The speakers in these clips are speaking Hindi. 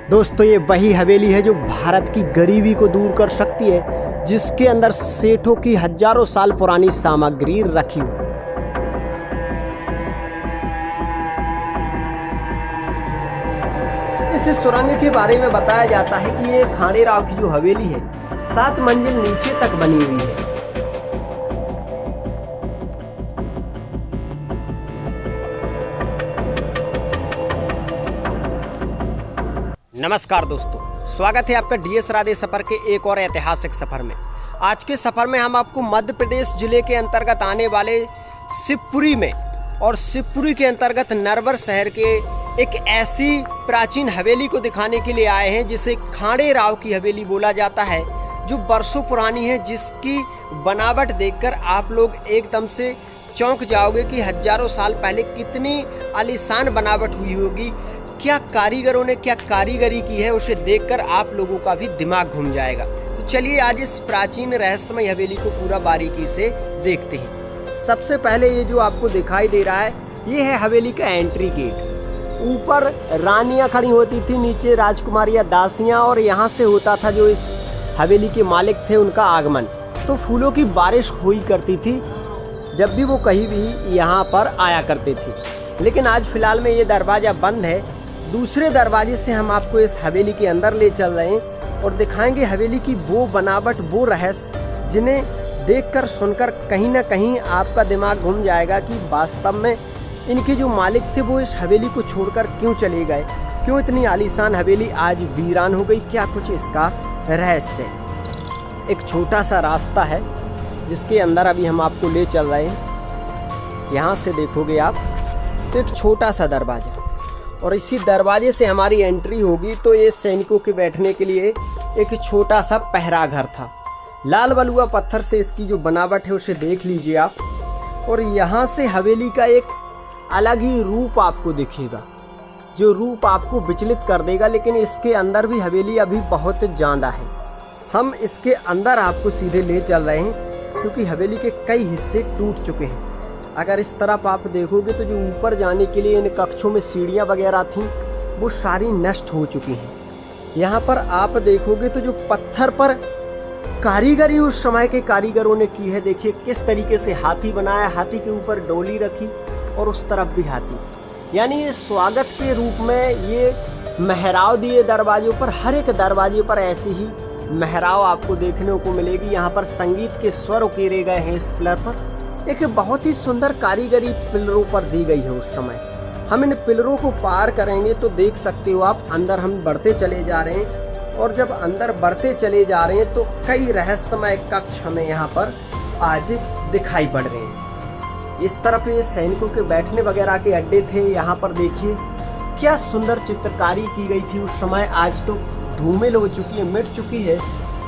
दोस्तों ये वही हवेली है जो भारत की गरीबी को दूर कर सकती है, जिसके अंदर सेठों की हजारों साल पुरानी सामग्री रखी हुई। इस सुरंग के बारे में बताया जाता है कि ये खांडेराव की जो हवेली है 7 मंजिल नीचे तक बनी हुई है। नमस्कार दोस्तों, स्वागत है आपका डीएस राधे सफ़र के एक और ऐतिहासिक सफ़र में। आज के सफ़र में हम आपको मध्य प्रदेश जिले के अंतर्गत आने वाले शिवपुरी में और शिवपुरी के अंतर्गत नरवर शहर के एक ऐसी प्राचीन हवेली को दिखाने के लिए आए हैं जिसे खांडेराव की हवेली बोला जाता है, जो बरसों पुरानी है, जिसकी बनावट देखकर आप लोग एकदम से चौंक जाओगे कि हजारों साल पहले कितनी आलीशान बनावट हुई होगी। क्या कारीगरों ने क्या कारीगरी की है, उसे देखकर आप लोगों का भी दिमाग घूम जाएगा। तो चलिए आज इस प्राचीन रहस्यमय हवेली को पूरा बारीकी से देखते हैं। सबसे पहले ये जो आपको दिखाई दे रहा है, ये है हवेली का एंट्री गेट। ऊपर रानियां खड़ी होती थी, नीचे राजकुमारियां दासियां, और यहाँ से होता था जो इस हवेली के मालिक थे उनका आगमन। तो फूलों की बारिश हुई करती थी जब भी वो कहीं भी यहाँ पर आया करते थे। लेकिन आज फिलहाल में ये दरवाज़ा बंद है। दूसरे दरवाजे से हम आपको इस हवेली के अंदर ले चल रहे हैं और दिखाएंगे हवेली की वो बनावट, वो रहस्य जिन्हें देखकर सुनकर कहीं ना कहीं आपका दिमाग घूम जाएगा कि वास्तव में इनके जो मालिक थे वो इस हवेली को छोड़कर क्यों चले गए, क्यों इतनी आलीशान हवेली आज वीरान हो गई, क्या कुछ इसका रहस्य है। एक छोटा सा रास्ता है जिसके अंदर अभी हम आपको ले चल रहे हैं। यहाँ से देखोगे आप तो एक छोटा सा दरवाजा, और इसी दरवाजे से हमारी एंट्री होगी। तो ये सैनिकों के बैठने के लिए एक छोटा सा पहरा घर था। लाल बलुआ पत्थर से इसकी जो बनावट है उसे देख लीजिए आप। और यहाँ से हवेली का एक अलग ही रूप आपको दिखेगा, जो रूप आपको विचलित कर देगा। लेकिन इसके अंदर भी हवेली अभी बहुत ज़्यादा है। हम इसके अंदर आपको सीधे ले चल रहे हैं क्योंकि हवेली के कई हिस्से टूट चुके हैं। अगर इस तरफ आप देखोगे तो जो ऊपर जाने के लिए इन कक्षों में सीढ़ियाँ वगैरह थीं वो सारी नष्ट हो चुकी हैं। यहाँ पर आप देखोगे तो जो पत्थर पर कारीगरी उस समय के कारीगरों ने की है, देखिए किस तरीके से हाथी बनाया, हाथी के ऊपर डोली रखी और उस तरफ भी हाथी। यानी ये स्वागत के रूप में ये मेहराव दिए दरवाजों पर। हर एक दरवाजे पर ऐसी ही मेहराव आपको देखने को मिलेगी। यहाँ पर संगीत के स्वर उकेरे गए हैं इस पिलर पर। एक बहुत ही सुंदर कारीगरी पिलरों पर दी गई है उस समय। हम इन पिलरों को पार करेंगे तो देख सकते हो आप, अंदर हम बढ़ते चले जा रहे हैं। और जब अंदर बढ़ते चले जा रहे हैं तो कई रहस्यमय कक्ष हमें यहाँ पर आज दिखाई पड़ रहे हैं। इस तरफ ये सैनिकों के बैठने वगैरह के अड्डे थे। यहाँ पर देखिए क्या सुंदर चित्रकारी की गई थी उस समय। आज तो धूमिल हो चुकी है, मिट चुकी है।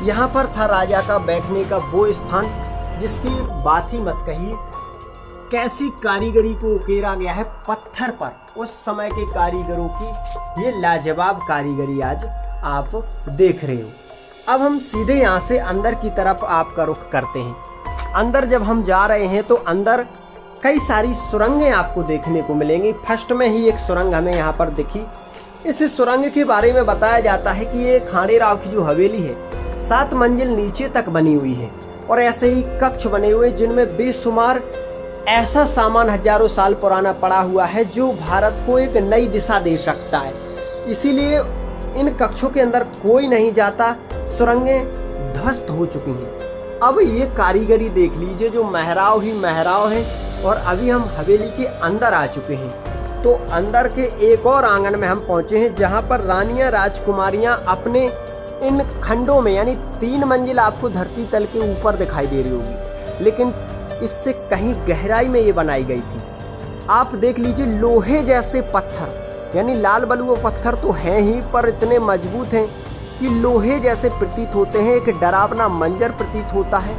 यहाँ पर था राजा का बैठने का वो स्थान जिसकी बात ही मत कहिए। कैसी कारीगरी को उकेरा गया है पत्थर पर, उस समय के कारीगरों की ये लाजवाब कारीगरी आज आप देख रहे हो। अब हम सीधे यहाँ से अंदर की तरफ आपका रुख करते हैं। अंदर जब हम जा रहे हैं तो अंदर कई सारी सुरंगें आपको देखने को मिलेंगी। फर्स्ट में ही एक सुरंग हमें यहाँ पर दिखी। इस सुरंग के बारे में बताया जाता है कि ये खांडेराव की जो हवेली है 7 मंजिल नीचे तक बनी हुई है, और ऐसे ही कक्ष बने हुए जिनमें बेशुमार ऐसा सामान हजारों साल पुराना पड़ा हुआ है जो भारत को एक नई दिशा दे सकता है। इसीलिए इन कक्षों के अंदर कोई नहीं जाता, सुरंगें ध्वस्त हो चुकी हैं। अब ये कारीगरी देख लीजिए, जो मेहराव ही मेहराव है। और अभी हम हवेली के अंदर आ चुके हैं। तो अंदर के एक और आंगन में हम पहुंचे हैं जहां पर रानियां राजकुमारियां अपने इन खंडों में, यानी 3 मंजिल आपको धरती तल के ऊपर दिखाई दे रही होगी, लेकिन इससे कहीं गहराई में ये बनाई गई थी। आप देख लीजिए लोहे जैसे पत्थर, यानी लाल बलुआ पत्थर तो हैं ही, पर इतने मजबूत हैं कि लोहे जैसे प्रतीत होते हैं। एक डरावना मंजर प्रतीत होता है।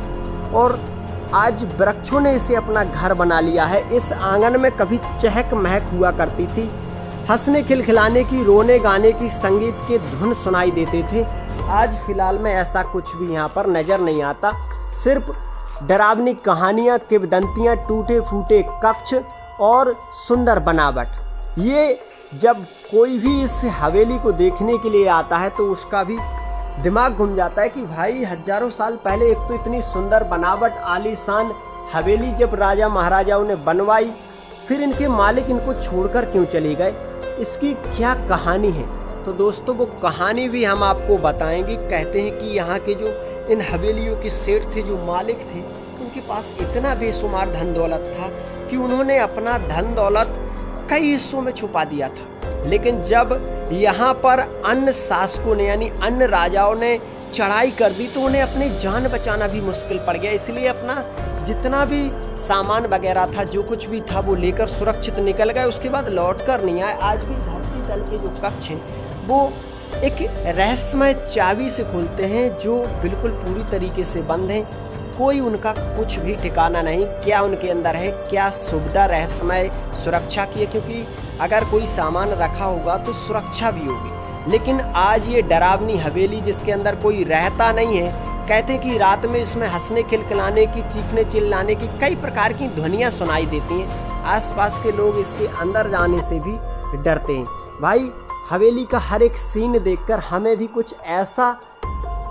और आज वृक्षों ने इसे अपना घर बना लिया है। इस आंगन में कभी चहक महक हुआ करती थी, हंसने खिलखिलाने की, रोने गाने की, संगीत के धुन सुनाई देते थे। आज फिलहाल में ऐसा कुछ भी यहाँ पर नजर नहीं आता। सिर्फ डरावनी कहानियाँ, किंवदंतियाँ, टूटे फूटे कक्ष और सुंदर बनावट। ये जब कोई भी इस हवेली को देखने के लिए आता है तो उसका भी दिमाग घूम जाता है कि भाई हजारों साल पहले एक तो इतनी सुंदर बनावट आलीशान हवेली जब राजा महाराजाओं ने बनवाई, फिर इनके मालिक इनको छोड़कर क्यों चले गए, इसकी क्या कहानी है। तो दोस्तों वो कहानी भी हम आपको बताएंगे। कहते हैं कि यहाँ के जो इन हवेलियों के सेठ थे, जो मालिक थे, उनके पास इतना बेशुमार धन दौलत था कि उन्होंने अपना धन दौलत कई हिस्सों में छुपा दिया था। लेकिन जब यहाँ पर अन्य शासकों ने यानी अन्य राजाओं ने चढ़ाई कर दी तो उन्हें अपनी जान बचाना भी मुश्किल पड़ गया। इसलिए अपना जितना भी सामान वगैरह था, जो कुछ भी था, वो लेकर सुरक्षित निकल गए। उसके बाद लौट कर नहीं आए। आज भी धरती तल के जो कक्ष हैं वो एक रहस्यमय चाबी से खुलते हैं, जो बिल्कुल पूरी तरीके से बंद हैं। कोई उनका कुछ भी ठिकाना नहीं, क्या उनके अंदर है, क्या सुविधा रहस्यमय सुरक्षा की है, क्योंकि अगर कोई सामान रखा होगा तो सुरक्षा भी होगी। लेकिन आज ये डरावनी हवेली जिसके अंदर कोई रहता नहीं है, कहते कि रात में इसमें हंसने खिलखिलाने की, चीखने चिल्लाने की कई प्रकार की ध्वनियाँ सुनाई देती हैं। आसपास के लोग इसके अंदर जाने से भी डरते हैं। भाई हवेली का हर एक सीन देखकर हमें भी कुछ ऐसा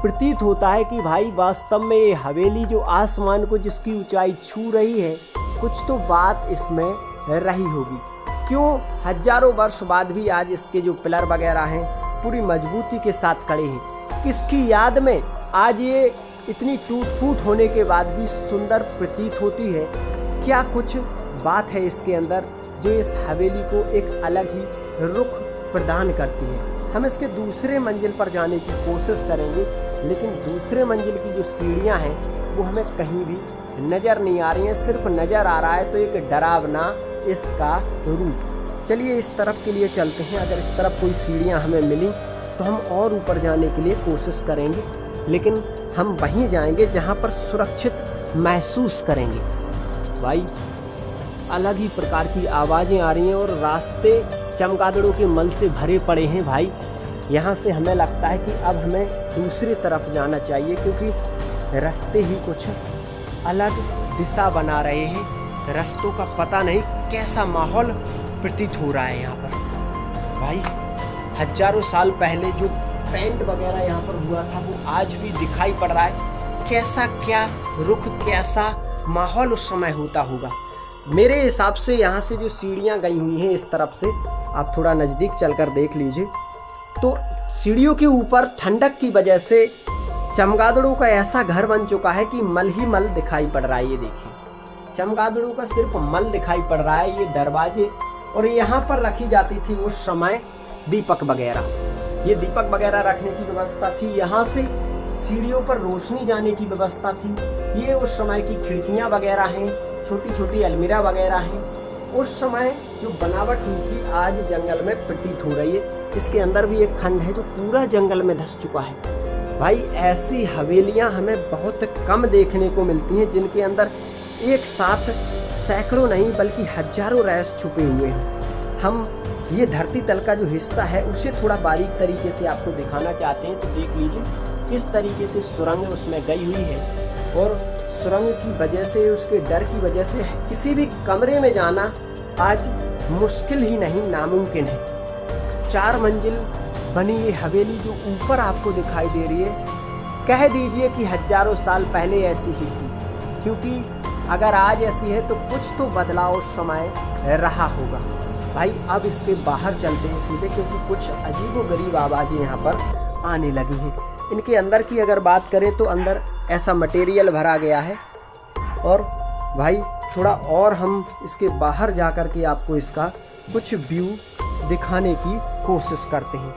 प्रतीत होता है कि भाई वास्तव में ये हवेली जो आसमान को जिसकी ऊंचाई छू रही है, कुछ तो बात इसमें रही होगी। क्यों हजारों वर्ष बाद भी आज इसके जो पिलर वगैरह हैं पूरी मजबूती के साथ खड़े हैं। किसकी याद में आज ये इतनी टूट फूट होने के बाद भी सुंदर प्रतीत होती है। क्या कुछ बात है इसके अंदर जो इस हवेली को एक अलग ही रुख प्रदान करती है। हम इसके दूसरे मंजिल पर जाने की कोशिश करेंगे, लेकिन दूसरे मंजिल की जो सीढ़ियां हैं वो हमें कहीं भी नज़र नहीं आ रही हैं। सिर्फ नज़र आ रहा है तो एक डरावना इसका रूप। चलिए इस तरफ के लिए चलते हैं। अगर इस तरफ कोई सीढ़ियां हमें मिली तो हम और ऊपर जाने के लिए कोशिश करेंगे, लेकिन हम वहीं जाएंगे जहां पर सुरक्षित महसूस करेंगे। भाई अलग ही प्रकार की आवाज़ें आ रही हैं और रास्ते चमगादड़ों के मल से भरे पड़े हैं। भाई यहाँ से हमें लगता है कि अब हमें दूसरी तरफ जाना चाहिए, क्योंकि रास्ते ही कुछ अलग दिशा बना रहे हैं। रास्तों का पता नहीं कैसा माहौल प्रतीत हो रहा है यहाँ पर। भाई हजारों साल पहले जो पेंट वगैरह यहाँ पर हुआ था वो आज भी दिखाई पड़ रहा है। कैसा क्या रुख, कैसा माहौल उस समय होता होगा। मेरे हिसाब से यहाँ से जो सीढ़ियाँ गई हुई हैं इस तरफ से, आप थोड़ा नज़दीक चलकर देख लीजिए, तो सीढ़ियों के ऊपर ठंडक की वजह से चमगादड़ों का ऐसा घर बन चुका है कि मल ही मल दिखाई पड़ रहा है। ये देखिए, चमगादड़ों का सिर्फ मल दिखाई पड़ रहा है। ये दरवाजे और यहाँ पर रखी जाती थी उस समय दीपक वगैरह। ये दीपक वगैरह रखने की व्यवस्था थी। यहाँ से सीढ़ियों पर रोशनी जाने की व्यवस्था थी। ये उस समय की खिड़कियाँ वगैरह हैं, छोटी छोटी अलमीरा वगैरह हैं। उस समय जो बनावट हुई थी आज जंगल में प्रतीत हो रही है। इसके अंदर भी एक खंड है जो पूरा जंगल में धंस चुका है। भाई ऐसी हवेलियां हमें बहुत कम देखने को मिलती हैं जिनके अंदर एक साथ सैकड़ों नहीं बल्कि हजारों रहस्य छुपे हुए हैं। हम ये धरती तल का जो हिस्सा है उसे थोड़ा बारीक तरीके से आपको दिखाना चाहते हैं, तो देख लीजिए इस तरीके से सुरंग उसमें गई हुई है और सुरंग की वजह से, उसके डर की वजह से किसी भी कमरे में जाना आज मुश्किल ही नहीं, नामुमकिन है। 4 मंजिल बनी ये हवेली जो ऊपर आपको दिखाई दे रही है, कह दीजिए कि हजारों साल पहले ऐसी ही थी, क्योंकि अगर आज ऐसी है तो कुछ तो बदलाव उस समय रहा होगा। भाई अब इसके बाहर चलते हैं सीधे, क्योंकि कुछ अजीबोगरीब आवाज़ें यहाँ पर आने लगी हैं। इनके अंदर की अगर बात करें तो अंदर ऐसा मटेरियल भरा गया है। और भाई थोड़ा और हम इसके बाहर जा कर के आपको इसका कुछ व्यू दिखाने की कोशिश करते हैं।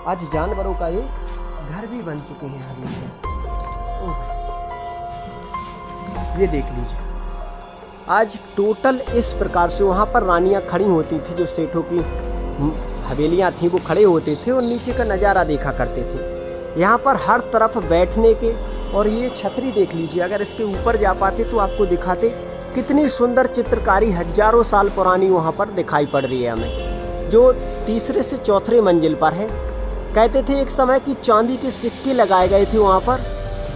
आज जानवरों का ये घर भी बन चुके हैं हवेली। ये देख लीजिए, आज टोटल इस प्रकार से वहाँ पर रानियाँ खड़ी होती थी, जो सेठों की हवेलियाँ थी वो खड़े होते थे और नीचे का नज़ारा देखा करते थे। यहाँ पर हर तरफ बैठने के, और ये छतरी देख लीजिए, अगर इसके ऊपर जा पाते तो आपको दिखाते कितनी सुंदर चित्रकारी हजारों साल पुरानी वहाँ पर दिखाई पड़ रही है हमें, जो तीसरे से चौथे मंजिल पर है। कहते थे एक समय कि चांदी के सिक्के लगाए गए थे वहाँ पर,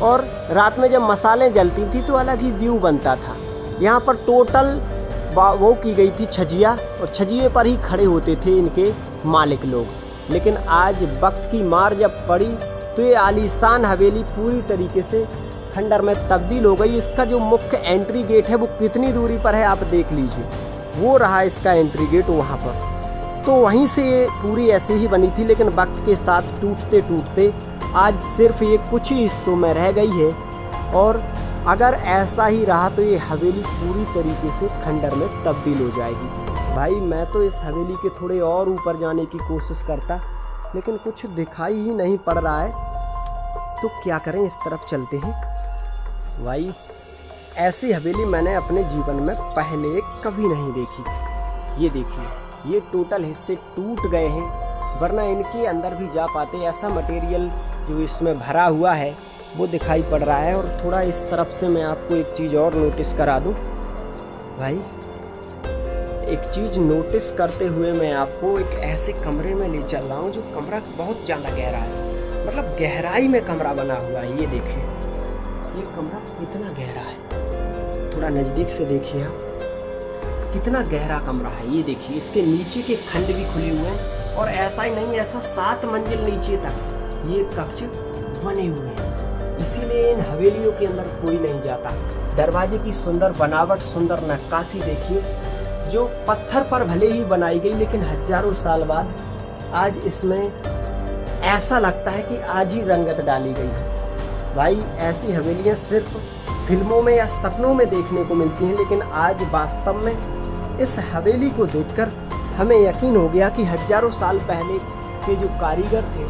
और रात में जब मसालें जलती थी तो अलग ही व्यू बनता था। यहाँ पर टोटल वो की गई थी छजिया, और छजिए पर ही खड़े होते थे इनके मालिक लोग। लेकिन आज वक्त की मार जब पड़ी तो ये आलीशान हवेली पूरी तरीके से खंडर में तब्दील हो गई। इसका जो मुख्य एंट्री गेट है वो कितनी दूरी पर है आप देख लीजिए, वो रहा इसका एंट्री गेट वहाँ पर। तो वहीं से ये पूरी ऐसे ही बनी थी, लेकिन वक्त के साथ टूटते टूटते आज सिर्फ ये कुछ ही हिस्सों में रह गई है। और अगर ऐसा ही रहा तो ये हवेली पूरी तरीके से खंडर में तब्दील हो जाएगी। भाई मैं तो इस हवेली के थोड़े और ऊपर जाने की कोशिश करता, लेकिन कुछ दिखाई ही नहीं पड़ रहा है, तो क्या करें, इस तरफ चलते हैं। भाई ऐसी हवेली मैंने अपने जीवन में पहले कभी नहीं देखी। ये देखिए, ये टोटल हिस्से टूट गए हैं, वरना इनके अंदर भी जा पाते। ऐसा मटेरियल जो इसमें भरा हुआ है वो दिखाई पड़ रहा है। और थोड़ा इस तरफ से मैं आपको एक चीज़ और नोटिस करा दूं। भाई एक चीज़ नोटिस करते हुए मैं आपको एक ऐसे कमरे में ले चल रहा हूँ जो कमरा बहुत ज़्यादा गहरा है, मतलब गहराई में कमरा बना हुआ है। ये देखिए, ये कमरा कितना गहरा है, थोड़ा नज़दीक से देखिए आप, कितना गहरा कमरा है। ये देखिए, इसके नीचे के खंड भी खुले हुए हैं, और ऐसा ही नहीं, ऐसा 7 मंजिल नीचे तक ये कक्ष बने हुए हैं। इसीलिए इन हवेलियों के अंदर कोई नहीं जाता। दरवाजे की सुंदर बनावट, सुंदर नक्काशी देखिए, जो पत्थर पर भले ही बनाई गई, लेकिन हजारों साल बाद आज इसमें ऐसा लगता है कि आज ही रंगत डाली गई है। भाई ऐसी हवेलियां सिर्फ फिल्मों में या सपनों में देखने को मिलती हैं, लेकिन आज वास्तव में इस हवेली को देखकर हमें यकीन हो गया कि हजारों साल पहले के जो कारीगर थे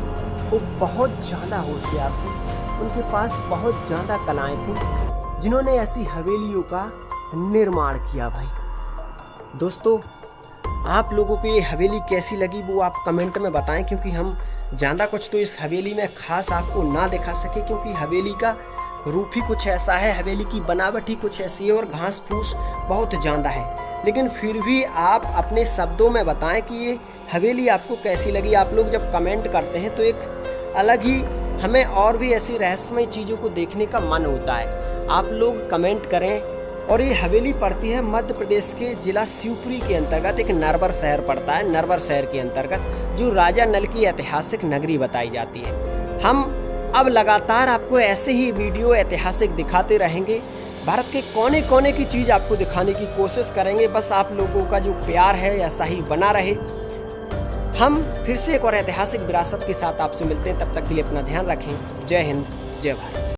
वो बहुत ज़्यादा होशियार थे, उनके पास बहुत ज़्यादा कलाएं थी, जिन्होंने ऐसी हवेलियों का निर्माण किया। भाई दोस्तों, आप लोगों को ये हवेली कैसी लगी वो आप कमेंट में बताएं, क्योंकि हम ज़्यादा कुछ तो इस हवेली में खास आपको ना दिखा सके, क्योंकि हवेली का रूप ही कुछ ऐसा है, हवेली की बनावट ही कुछ ऐसी है, और घास फूस बहुत ज़्यादा है। लेकिन फिर भी आप अपने शब्दों में बताएं कि ये हवेली आपको कैसी लगी। आप लोग जब कमेंट करते हैं तो एक अलग ही हमें और भी ऐसी रहस्यमय चीज़ों को देखने का मन होता है। आप लोग कमेंट करें। और ये हवेली पड़ती है मध्य प्रदेश के जिला शिवपुरी के अंतर्गत, एक नरवर शहर पड़ता है, नरवर शहर के अंतर्गत, जो राजा नल की ऐतिहासिक नगरी बताई जाती है। हम अब लगातार आपको ऐसे ही वीडियो ऐतिहासिक दिखाते रहेंगे। भारत के कोने कोने की चीज़ आपको दिखाने की कोशिश करेंगे। बस आप लोगों का जो प्यार है ऐसा ही बना रहे। हम फिर से एक और ऐतिहासिक विरासत के साथ आपसे मिलते हैं। तब तक के लिए अपना ध्यान रखें। जय हिंद, जय भारत।